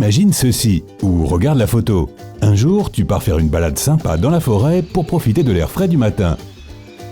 Imagine ceci, ou regarde la photo. Un jour, tu pars faire une balade sympa dans la forêt pour profiter de l'air frais du matin.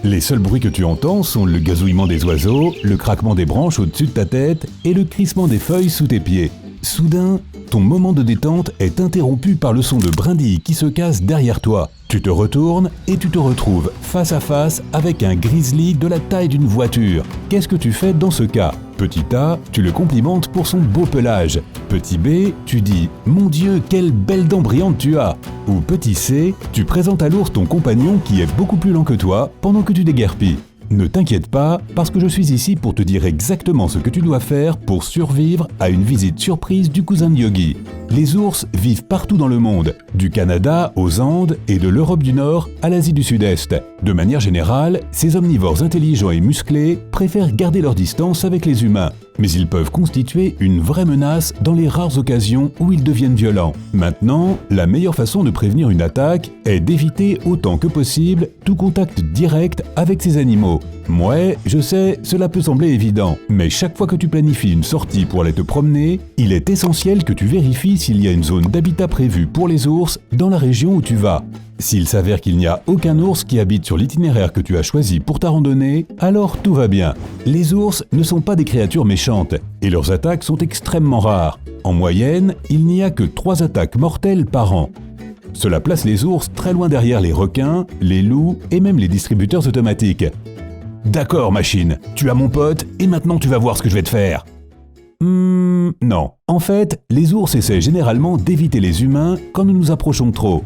Les seuls bruits que tu entends sont le gazouillement des oiseaux, le craquement des branches au-dessus de ta tête et le crissement des feuilles sous tes pieds. Soudain, ton moment de détente est interrompu par le son de brindilles qui se casse derrière toi. Tu te retournes et tu te retrouves face à face avec un grizzly de la taille d'une voiture. Qu'est-ce que tu fais dans ce cas? Petit A, tu le complimentes pour son beau pelage. Petit B, tu dis « Mon Dieu, quelle belle dent brillante tu as !» Ou petit C, tu présentes à l'ours ton compagnon qui est beaucoup plus lent que toi pendant que tu déguerpis. Ne t'inquiète pas, parce que je suis ici pour te dire exactement ce que tu dois faire pour survivre à une visite surprise du cousin de Yogi. Les ours vivent partout dans le monde, du Canada aux Andes et de l'Europe du Nord à l'Asie du Sud-Est. De manière générale, ces omnivores intelligents et musclés préfèrent garder leur distance avec les humains. Mais ils peuvent constituer une vraie menace dans les rares occasions où ils deviennent violents. Maintenant, la meilleure façon de prévenir une attaque est d'éviter autant que possible tout contact direct avec ces animaux. Ouais, je sais, cela peut sembler évident, mais chaque fois que tu planifies une sortie pour aller te promener, il est essentiel que tu vérifies s'il y a une zone d'habitat prévue pour les ours dans la région où tu vas. S'il s'avère qu'il n'y a aucun ours qui habite sur l'itinéraire que tu as choisi pour ta randonnée, alors tout va bien. Les ours ne sont pas des créatures méchantes et leurs attaques sont extrêmement rares. En moyenne, il n'y a que 3 attaques mortelles par an. Cela place les ours très loin derrière les requins, les loups et même les distributeurs automatiques. D'accord, machine, tu as mon pote et maintenant tu vas voir ce que je vais te faire. Non. En fait, les ours essaient généralement d'éviter les humains quand nous nous approchons trop.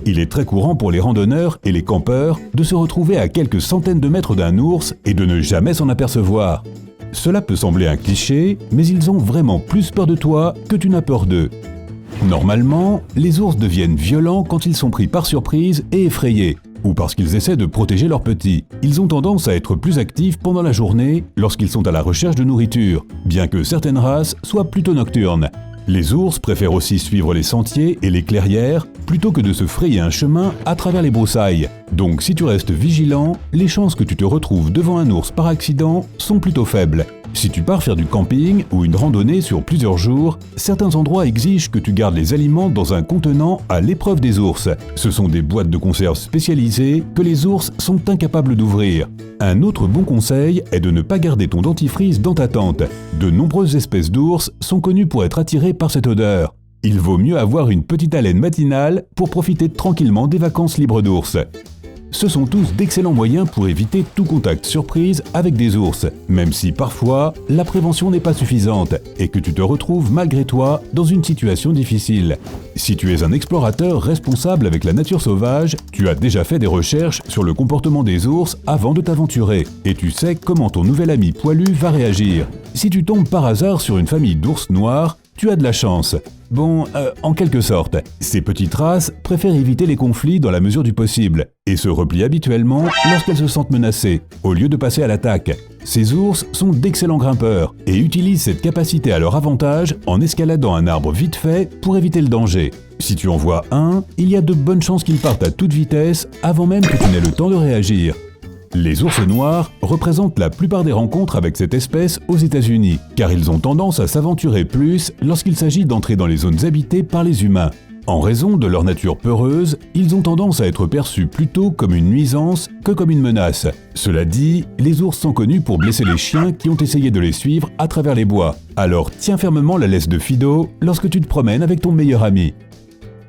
Il est très courant pour les randonneurs et les campeurs de se retrouver à quelques centaines de mètres d'un ours et de ne jamais s'en apercevoir. Cela peut sembler un cliché, mais ils ont vraiment plus peur de toi que tu n'as peur d'eux. Normalement, les ours deviennent violents quand ils sont pris par surprise et effrayés, ou parce qu'ils essaient de protéger leurs petits. Ils ont tendance à être plus actifs pendant la journée lorsqu'ils sont à la recherche de nourriture, bien que certaines races soient plutôt nocturnes. Les ours préfèrent aussi suivre les sentiers et les clairières plutôt que de se frayer un chemin à travers les broussailles. Donc si tu restes vigilant, les chances que tu te retrouves devant un ours par accident sont plutôt faibles. Si tu pars faire du camping ou une randonnée sur plusieurs jours, certains endroits exigent que tu gardes les aliments dans un contenant à l'épreuve des ours. Ce sont des boîtes de conserve spécialisées que les ours sont incapables d'ouvrir. Un autre bon conseil est de ne pas garder ton dentifrice dans ta tente. De nombreuses espèces d'ours sont connues pour être attirées par cette odeur. Il vaut mieux avoir une petite haleine matinale pour profiter tranquillement des vacances libres d'ours. Ce sont tous d'excellents moyens pour éviter tout contact surprise avec des ours, même si parfois la prévention n'est pas suffisante et que tu te retrouves malgré toi dans une situation difficile. Si tu es un explorateur responsable avec la nature sauvage, tu as déjà fait des recherches sur le comportement des ours avant de t'aventurer et tu sais comment ton nouvel ami poilu va réagir. Si tu tombes par hasard sur une famille d'ours noirs, tu as de la chance. Bon, en quelque sorte, ces petites races préfèrent éviter les conflits dans la mesure du possible et se replient habituellement lorsqu'elles se sentent menacées, au lieu de passer à l'attaque. Ces ours sont d'excellents grimpeurs et utilisent cette capacité à leur avantage en escaladant un arbre vite fait pour éviter le danger. Si tu en vois un, il y a de bonnes chances qu'il parte à toute vitesse avant même que tu n'aies le temps de réagir. Les ours noirs représentent la plupart des rencontres avec cette espèce aux États-Unis, car ils ont tendance à s'aventurer plus lorsqu'il s'agit d'entrer dans les zones habitées par les humains. En raison de leur nature peureuse, ils ont tendance à être perçus plutôt comme une nuisance que comme une menace. Cela dit, les ours sont connus pour blesser les chiens qui ont essayé de les suivre à travers les bois. Alors tiens fermement la laisse de Fido lorsque tu te promènes avec ton meilleur ami.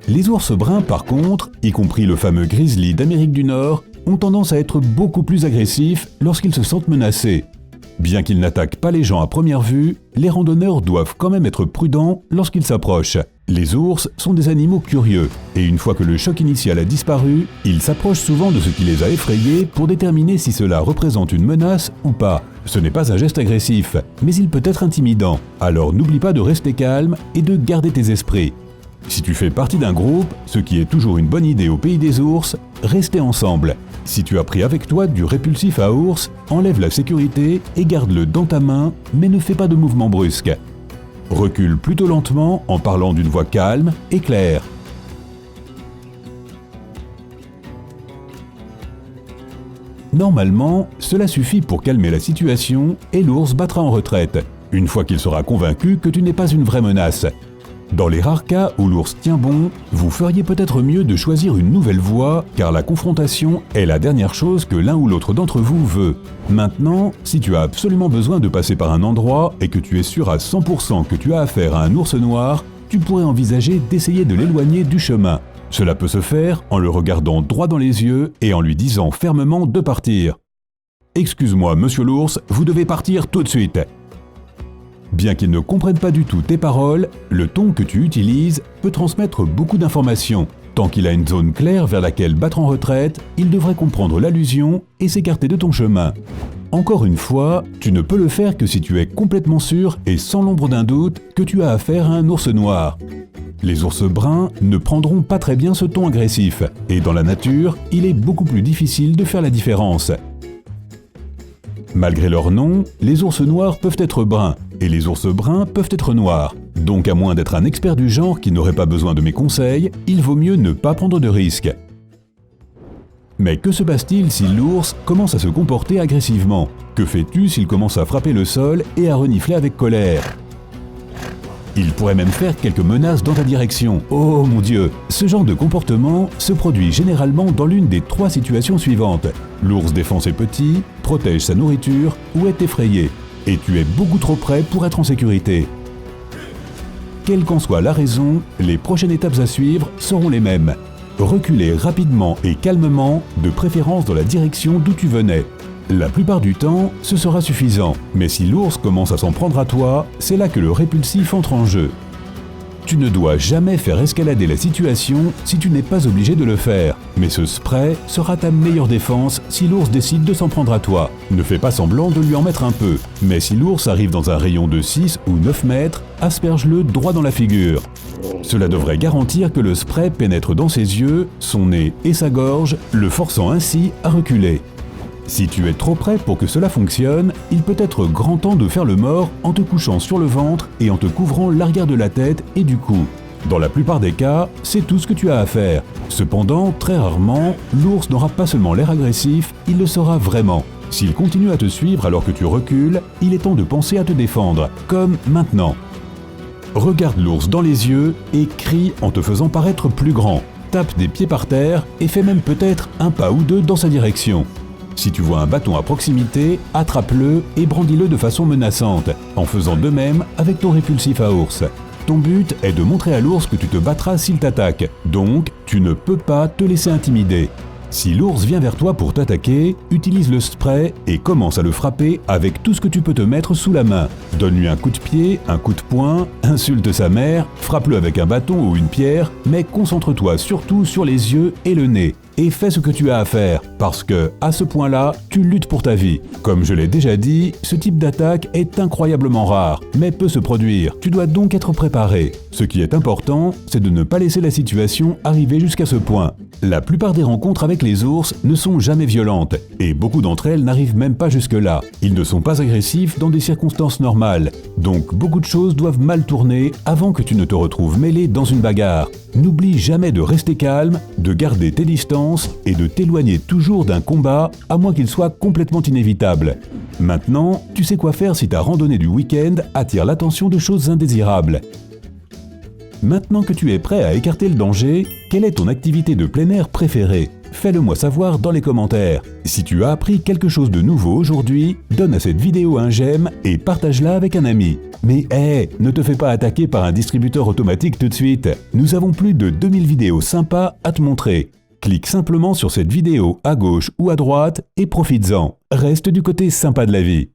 Les ours bruns, par contre, y compris le fameux grizzly d'Amérique du Nord, ont tendance à être beaucoup plus agressifs lorsqu'ils se sentent menacés. Bien qu'ils n'attaquent pas les gens à première vue, les randonneurs doivent quand même être prudents lorsqu'ils s'approchent. Les ours sont des animaux curieux, et une fois que le choc initial a disparu, ils s'approchent souvent de ce qui les a effrayés pour déterminer si cela représente une menace ou pas. Ce n'est pas un geste agressif, mais il peut être intimidant. Alors n'oublie pas de rester calme et de garder tes esprits. Si tu fais partie d'un groupe, ce qui est toujours une bonne idée au pays des ours, restez ensemble. Si tu as pris avec toi du répulsif à ours, enlève la sécurité et garde-le dans ta main, mais ne fais pas de mouvements brusques. Recule plutôt lentement en parlant d'une voix calme et claire. Normalement, cela suffit pour calmer la situation et l'ours battra en retraite. une fois qu'il sera convaincu que tu n'es pas une vraie menace. Dans les rares cas où l'ours tient bon, vous feriez peut-être mieux de choisir une nouvelle voie, car la confrontation est la dernière chose que l'un ou l'autre d'entre vous veut. Maintenant, si tu as absolument besoin de passer par un endroit et que tu es sûr à 100% que tu as affaire à un ours noir, tu pourrais envisager d'essayer de l'éloigner du chemin. Cela peut se faire en le regardant droit dans les yeux et en lui disant fermement de partir. « Excuse-moi, monsieur l'ours, vous devez partir tout de suite !» Bien qu'il ne comprenne pas du tout tes paroles, le ton que tu utilises peut transmettre beaucoup d'informations. Tant qu'il a une zone claire vers laquelle battre en retraite, il devrait comprendre l'allusion et s'écarter de ton chemin. Encore une fois, tu ne peux le faire que si tu es complètement sûr et sans l'ombre d'un doute que tu as affaire à un ours noir. Les ours bruns ne prendront pas très bien ce ton agressif, et dans la nature, il est beaucoup plus difficile de faire la différence. Malgré leur nom, les ours noirs peuvent être bruns, et les ours bruns peuvent être noirs. Donc à moins d'être un expert du genre qui n'aurait pas besoin de mes conseils, il vaut mieux ne pas prendre de risques. Mais que se passe-t-il si l'ours commence à se comporter agressivement? Que fais-tu s'il commence à frapper le sol et à renifler avec colère? Il pourrait même faire quelques menaces dans ta direction. Oh mon Dieu! Ce genre de comportement se produit généralement dans l'une des 3 situations suivantes. L'ours défend ses petits, protège sa nourriture ou est effrayé. Et tu es beaucoup trop près pour être en sécurité. Quelle qu'en soit la raison, les prochaines étapes à suivre seront les mêmes. Reculer rapidement et calmement, de préférence dans la direction d'où tu venais. La plupart du temps, ce sera suffisant, mais si l'ours commence à s'en prendre à toi, c'est là que le répulsif entre en jeu. Tu ne dois jamais faire escalader la situation si tu n'es pas obligé de le faire, mais ce spray sera ta meilleure défense si l'ours décide de s'en prendre à toi. Ne fais pas semblant de lui en mettre un peu, mais si l'ours arrive dans un rayon de 6 ou 9 mètres, asperge-le droit dans la figure. Cela devrait garantir que le spray pénètre dans ses yeux, son nez et sa gorge, le forçant ainsi à reculer. Si tu es trop près pour que cela fonctionne, il peut être grand temps de faire le mort en te couchant sur le ventre et en te couvrant l'arrière de la tête et du cou. Dans la plupart des cas, c'est tout ce que tu as à faire. Cependant, très rarement, l'ours n'aura pas seulement l'air agressif, il le sera vraiment. S'il continue à te suivre alors que tu recules, il est temps de penser à te défendre, comme maintenant. Regarde l'ours dans les yeux et crie en te faisant paraître plus grand. Tape des pieds par terre et fais même peut-être un pas ou deux dans sa direction. Si tu vois un bâton à proximité, attrape-le et brandis-le de façon menaçante, en faisant de même avec ton répulsif à ours. Ton but est de montrer à l'ours que tu te battras s'il t'attaque, donc tu ne peux pas te laisser intimider. Si l'ours vient vers toi pour t'attaquer, utilise le spray et commence à le frapper avec tout ce que tu peux te mettre sous la main. Donne-lui un coup de pied, un coup de poing, insulte sa mère, frappe-le avec un bâton ou une pierre, mais concentre-toi surtout sur les yeux et le nez. Et fais ce que tu as à faire, parce que, à ce point-là, tu luttes pour ta vie. Comme je l'ai déjà dit, ce type d'attaque est incroyablement rare, mais peut se produire. Tu dois donc être préparé. Ce qui est important, c'est de ne pas laisser la situation arriver jusqu'à ce point. La plupart des rencontres avec les ours ne sont jamais violentes, et beaucoup d'entre elles n'arrivent même pas jusque-là. Ils ne sont pas agressifs dans des circonstances normales, donc beaucoup de choses doivent mal tourner avant que tu ne te retrouves mêlé dans une bagarre. N'oublie jamais de rester calme, de garder tes distances et de t'éloigner toujours d'un combat, à moins qu'il soit complètement inévitable. Maintenant, tu sais quoi faire si ta randonnée du week-end attire l'attention de choses indésirables. Maintenant que tu es prêt à écarter le danger, quelle est ton activité de plein air préférée? Fais-le moi savoir dans les commentaires. Si tu as appris quelque chose de nouveau aujourd'hui, donne à cette vidéo un j'aime et partage-la avec un ami. Mais ne te fais pas attaquer par un distributeur automatique tout de suite. Nous avons plus de 2000 vidéos sympas à te montrer. Clique simplement sur cette vidéo à gauche ou à droite et profites-en. Reste du côté sympa de la vie.